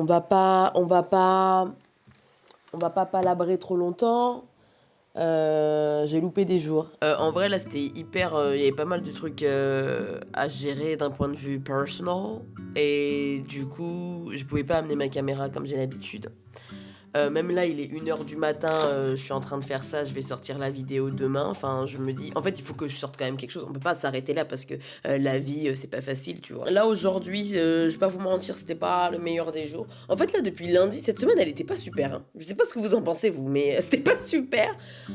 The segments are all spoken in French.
on va pas palabrer trop longtemps. J'ai loupé des jours. En vrai, là, c'était hyper. Il y avait pas mal de trucs à gérer d'un point de vue personal. Et du coup, je pouvais pas amener ma caméra comme j'ai l'habitude. Même là, il est 1h du matin, je suis en train de faire ça, je vais sortir la vidéo demain. Enfin, je me dis, en fait, il faut que je sorte quand même quelque chose. On peut pas s'arrêter là parce que la vie, c'est pas facile, tu vois. Là, aujourd'hui, je vais pas vous mentir, c'était pas le meilleur des jours. En fait, là, depuis lundi, cette semaine, elle était pas super, hein. Je sais pas ce que vous en pensez, vous, mais c'était pas super.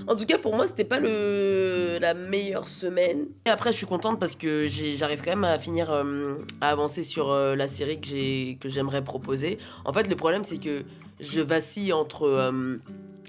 En tout cas, pour moi, c'était pas la meilleure semaine. Et après, je suis contente parce que j'arrive quand même à finir, à avancer sur la série que j'aimerais proposer. En fait, le problème, c'est que je vacille entre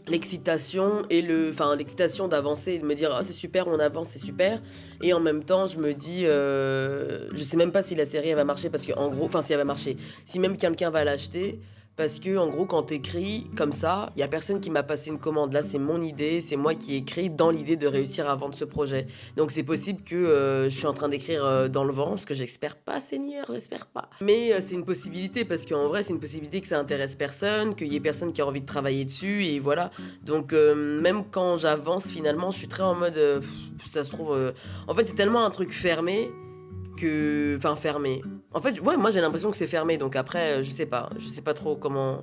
l'excitation et l'excitation d'avancer et de me dire ah c'est super, on avance, c'est super, et en même temps je me dis je sais même pas si la série elle va marcher, parce que en gros, enfin si elle va marcher, si même quelqu'un va l'acheter, parce que en gros quand t'écris comme ça, il y a personne qui m'a passé une commande. Là c'est mon idée, c'est moi qui écris dans l'idée de réussir à vendre ce projet. Donc c'est possible que je suis en train d'écrire dans le vent, ce que j'espère pas, Seigneur, j'espère pas. Mais c'est une possibilité, parce qu'en vrai c'est une possibilité que ça intéresse personne, qu'il y ait personne qui a envie de travailler dessus, et voilà. Donc même quand j'avance, finalement, je suis très en mode ça se trouve en fait c'est tellement un truc fermé que enfin fermé. En fait, ouais, moi j'ai l'impression que c'est fermé, donc après je sais pas trop comment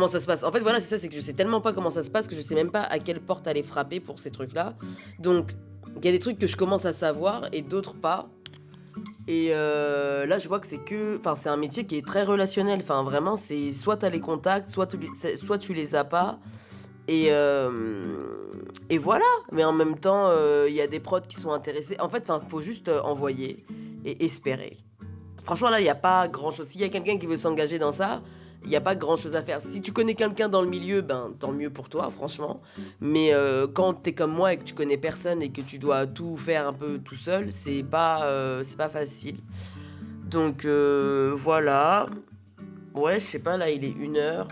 ça se passe. En fait, voilà, c'est ça, c'est que je sais tellement pas comment ça se passe que je sais même pas à quelle porte aller frapper pour ces trucs-là. Donc il y a des trucs que je commence à savoir et d'autres pas. Et là, je vois que c'est un métier qui est très relationnel. Enfin, vraiment, c'est soit t'as les contacts, soit tu les as pas. Et, et voilà. Mais en même temps, il y a des prods qui sont intéressés. En fait, faut juste envoyer et espérer. Franchement, là, il n'y a pas grand-chose. S'il y a quelqu'un qui veut s'engager dans ça, il n'y a pas grand-chose à faire. Si tu connais quelqu'un dans le milieu, ben tant mieux pour toi, franchement. Mais quand t'es comme moi et que tu connais personne et que tu dois tout faire un peu tout seul, c'est pas facile. Donc voilà. Ouais, je sais pas, là, il est 1h.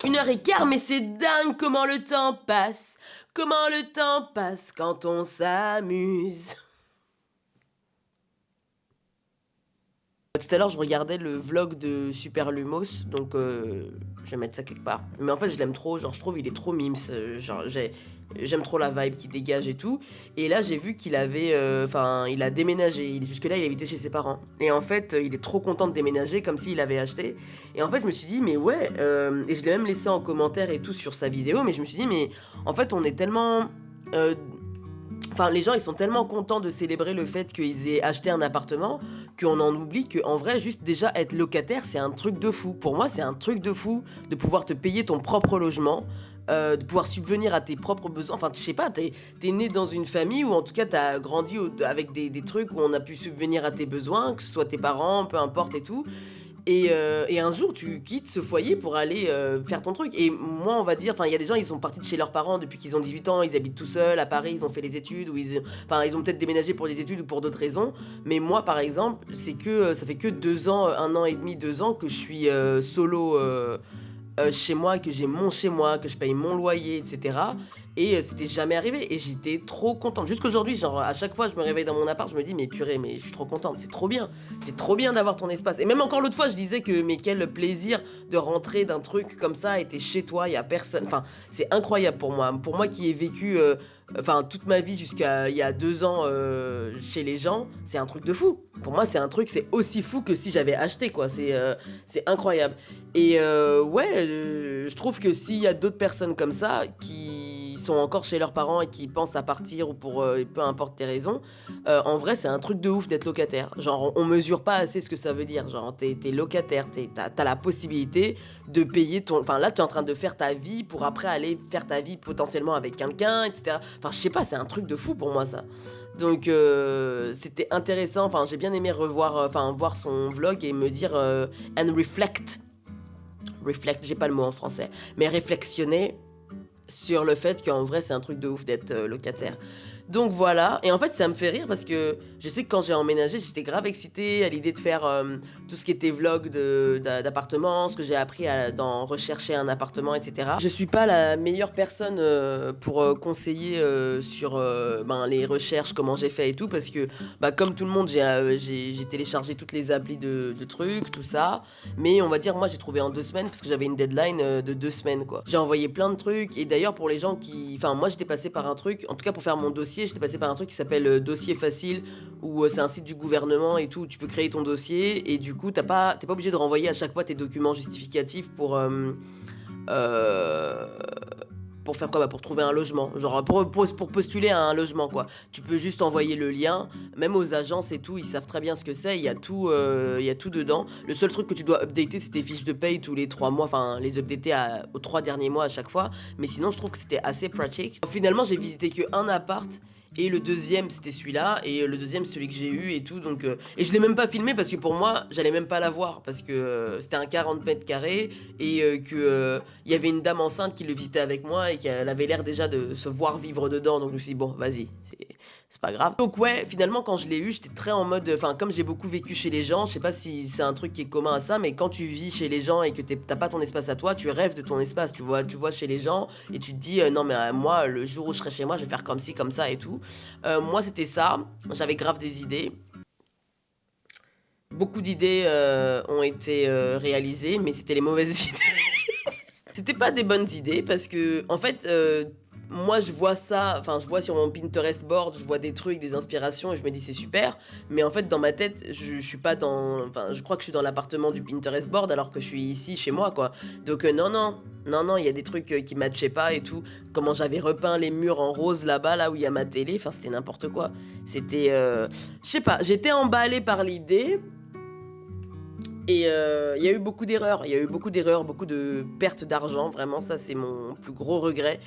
1h15, mais c'est dingue comment le temps passe. Comment le temps passe quand on s'amuse. Tout à l'heure, je regardais le vlog de Super Lumos, donc je vais mettre ça quelque part. Mais en fait, je l'aime trop, genre je trouve il est trop mimes, j'aime trop la vibe qu'il dégage et tout. Et là, j'ai vu qu'il avait, il a déménagé. Jusque-là, il habitait chez ses parents. Et en fait, il est trop content de déménager, comme s'il avait acheté. Et en fait, je me suis dit, mais ouais, et je l'ai même laissé en commentaire et tout sur sa vidéo, mais je me suis dit, mais en fait, on est tellement... euh, Enfin, les gens, ils sont tellement contents de célébrer le fait qu'ils aient acheté un appartement qu'on en oublie qu'en vrai, juste déjà être locataire, c'est un truc de fou. Pour moi, c'est un truc de fou de pouvoir te payer ton propre logement, de pouvoir subvenir à tes propres besoins. Enfin, je sais pas, t'es né dans une famille, ou en tout cas, t'as grandi avec des trucs où on a pu subvenir à tes besoins, que ce soit tes parents, peu importe et tout. Et un jour, tu quittes ce foyer pour aller faire ton truc. Et moi, on va dire, enfin, il y a des gens, ils sont partis de chez leurs parents depuis qu'ils ont 18 ans, ils habitent tout seuls à Paris, ils ont fait les études, ou ils ont peut-être déménagé pour des études ou pour d'autres raisons. Mais moi, par exemple, ça fait que 2 ans, 1 an et demi, 2 ans que je suis solo chez moi, que j'ai mon chez moi, que je paye mon loyer, etc. Et c'était jamais arrivé. Et j'étais trop contente. Jusqu'aujourd'hui, genre, à chaque fois, je me réveille dans mon appart, je me dis, mais purée, mais je suis trop contente. C'est trop bien. C'est trop bien d'avoir ton espace. Et même encore l'autre fois, je disais que, mais quel plaisir de rentrer d'un truc comme ça, et t'es chez toi, il y a personne. Enfin, c'est incroyable pour moi. Pour moi qui ai vécu, toute ma vie jusqu'à il y a 2 ans chez les gens, c'est un truc de fou. Pour moi, c'est aussi fou que si j'avais acheté, quoi. C'est incroyable. Et ouais, je trouve que s'il y a d'autres personnes comme ça qui sont encore chez leurs parents et qui pensent à partir, ou pour peu importe tes raisons, en vrai c'est un truc de ouf d'être locataire. Genre on mesure pas assez ce que ça veut dire. Genre t'es locataire, t'as la possibilité de payer ton... Enfin là t'es en train de faire ta vie pour après aller faire ta vie potentiellement avec quelqu'un, etc. Enfin je sais pas, c'est un truc de fou pour moi ça. Donc c'était intéressant, enfin j'ai bien aimé voir son vlog et me dire and reflect, j'ai pas le mot en français, mais réflexionner sur le fait qu'en vrai c'est un truc de ouf d'être locataire. Donc voilà, et en fait ça me fait rire parce que je sais que quand j'ai emménagé, j'étais grave excitée à l'idée de faire tout ce qui était vlog d'appartement, ce que j'ai appris dans rechercher un appartement, etc. Je suis pas la meilleure personne pour conseiller sur ben, les recherches, comment j'ai fait et tout, parce que bah, comme tout le monde, j'ai téléchargé toutes les applis de trucs, tout ça, mais on va dire moi j'ai trouvé en 2 semaines parce que j'avais une deadline de 2 semaines quoi. J'ai envoyé plein de trucs, et d'ailleurs pour les gens qui... Enfin moi j'étais passé par un truc, en tout cas pour faire mon dossier, j'étais passé par un truc qui s'appelle Dossier Facile, où c'est un site du gouvernement et tout, où tu peux créer ton dossier, et du coup t'es pas obligé de renvoyer à chaque fois tes documents justificatifs euh, pour faire quoi? Bah pour trouver un logement, genre pour postuler à un logement quoi. Tu peux juste envoyer le lien, même aux agences et tout, ils savent très bien ce que c'est, il y a tout dedans. Le seul truc que tu dois updater, c'est tes fiches de paye tous les 3 mois, enfin les updater aux 3 derniers mois à chaque fois, mais sinon je trouve que c'était assez pratique. Finalement j'ai visité que un appart, et le deuxième c'était celui-là, et le deuxième celui que j'ai eu et tout, donc et je l'ai même pas filmé parce que pour moi j'allais même pas la voir parce que c'était un 40 mètres carrés, et que il y avait une dame enceinte qui le visitait avec moi et qu'elle avait l'air déjà de se voir vivre dedans, donc je me suis dit bon vas-y, c'est pas grave. Donc ouais, finalement quand je l'ai eu, j'étais très en mode, enfin comme j'ai beaucoup vécu chez les gens, je sais pas si c'est un truc qui est commun à ça, mais quand tu vis chez les gens et que t'as pas ton espace à toi, tu rêves de ton espace, tu vois chez les gens et tu te dis non mais moi le jour où je serai chez moi, je vais faire comme ci comme ça et tout. Moi c'était ça, j'avais grave des idées. Beaucoup d'idées ont été réalisées, mais c'était les mauvaises idées. C'était pas des bonnes idées parce que, en fait, moi je vois ça, enfin je vois sur mon Pinterest board, je vois des trucs, des inspirations et je me dis c'est super, mais en fait dans ma tête, je suis pas dans, enfin je crois que je suis dans l'appartement du Pinterest board alors que je suis ici chez moi quoi. Donc non, il y a des trucs qui matchaient pas et tout. Comment j'avais repeint les murs en rose là-bas, là où il y a ma télé, enfin c'était n'importe quoi. C'était, je sais pas, j'étais emballée par l'idée. Et il y a eu beaucoup d'erreurs, beaucoup de pertes d'argent, vraiment ça c'est mon plus gros regret.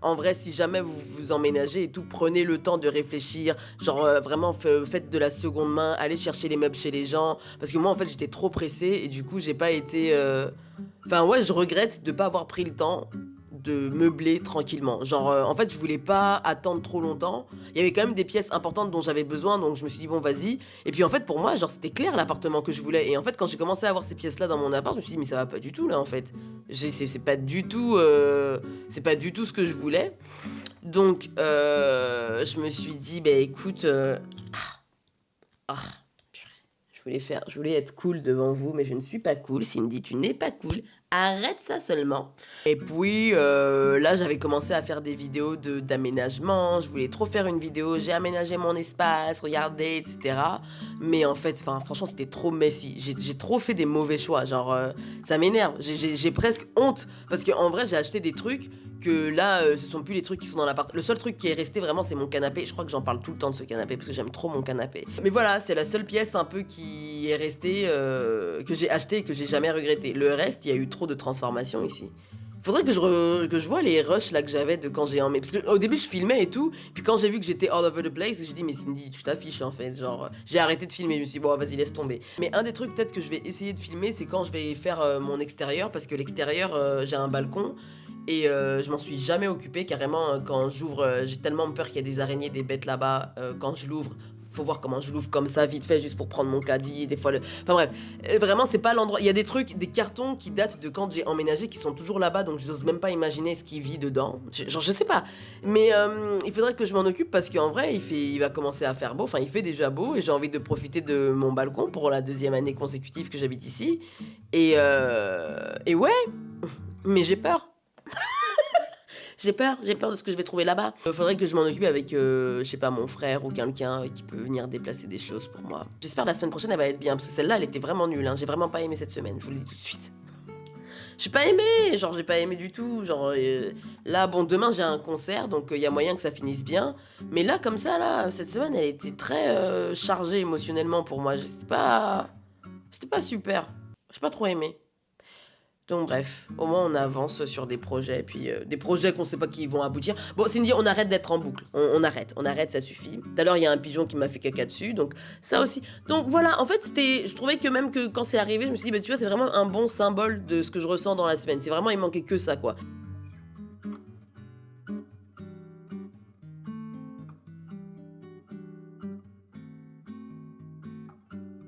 En vrai, si jamais vous vous emménagez et tout, prenez le temps de réfléchir, genre vraiment faites de la seconde main, allez chercher les meubles chez les gens, parce que moi en fait j'étais trop pressée et du coup j'ai pas été... Enfin ouais, je regrette de pas avoir pris le temps de meubler tranquillement. Genre, en fait, je voulais pas attendre trop longtemps. Il y avait quand même des pièces importantes dont j'avais besoin, donc je me suis dit, bon, vas-y. Et puis, en fait, pour moi, genre, c'était clair l'appartement que je voulais. Et en fait, quand j'ai commencé à avoir ces pièces-là dans mon appart, je me suis dit, mais ça va pas du tout, là, en fait. C'est pas du tout... c'est pas du tout ce que je voulais. Donc, je me suis dit, bah, écoute... ah, je voulais être cool devant vous, mais je ne suis pas cool. Cindy, tu n'es pas cool. Arrête ça seulement. Et puis là, j'avais commencé à faire des vidéos d'aménagement. Je voulais trop faire une vidéo. J'ai aménagé mon espace, regardez, etc. Mais en fait, franchement, c'était trop messy. J'ai trop fait des mauvais choix. Genre, ça m'énerve. J'ai presque honte parce qu'en vrai, j'ai acheté des trucs que là, ce sont plus les trucs qui sont dans l'appart. Le seul truc qui est resté vraiment, c'est mon canapé. Je crois que j'en parle tout le temps de ce canapé parce que j'aime trop mon canapé. Mais voilà, c'est la seule pièce un peu qui est restée, que j'ai acheté et que j'ai jamais regretté. Le reste, il y a eu trop de transformations ici. Faudrait que je vois les rushs là que j'avais de quand j'ai emmené. Parce qu'au début, je filmais et tout. Puis quand j'ai vu que j'étais all over the place, j'ai dit, mais Cindy, tu t'affiches en fait. Genre, j'ai arrêté de filmer. Je me suis dit, bon, vas-y, laisse tomber. Mais un des trucs peut-être que je vais essayer de filmer, c'est quand je vais faire mon extérieur. Parce que l'extérieur, j'ai un balcon. Et je m'en suis jamais occupée, carrément, quand j'ouvre, j'ai tellement peur qu'il y ait des araignées, des bêtes là-bas, quand je l'ouvre, faut voir comment je l'ouvre comme ça, vite fait, juste pour prendre mon caddie, des fois Enfin bref, vraiment, c'est pas l'endroit, il y a des trucs, des cartons qui datent de quand j'ai emménagé, qui sont toujours là-bas, donc j'ose même pas imaginer ce qui vit dedans, genre je sais pas, mais il faudrait que je m'en occupe, parce qu'en vrai, il va commencer à faire beau, enfin il fait déjà beau, et j'ai envie de profiter de mon balcon pour la 2e année consécutive que j'habite ici, et ouais, mais j'ai peur. J'ai peur de ce que je vais trouver là-bas. Faudrait que je m'en occupe avec, je sais pas, mon frère ou quelqu'un qui peut venir déplacer des choses pour moi. J'espère la semaine prochaine elle va être bien, parce que celle-là elle était vraiment nulle, hein. J'ai vraiment pas aimé cette semaine, je vous le dis tout de suite. J'ai pas aimé, genre j'ai pas aimé du tout, genre là bon demain j'ai un concert donc il y a moyen que ça finisse bien, mais là comme ça là, cette semaine elle était très chargée émotionnellement pour moi, c'était pas super, j'ai pas trop aimé. Donc bref, au moins on avance sur des projets, puis des projets qu'on sait pas qui vont aboutir. Bon, Cindy, on arrête d'être en boucle. On arrête, ça suffit. Tout à l'heure, il y a un pigeon qui m'a fait caca dessus, donc ça aussi. Donc voilà, en fait, je trouvais que même que quand c'est arrivé, je me suis dit, bah tu vois, c'est vraiment un bon symbole de ce que je ressens dans la semaine. C'est vraiment, il manquait que ça, quoi.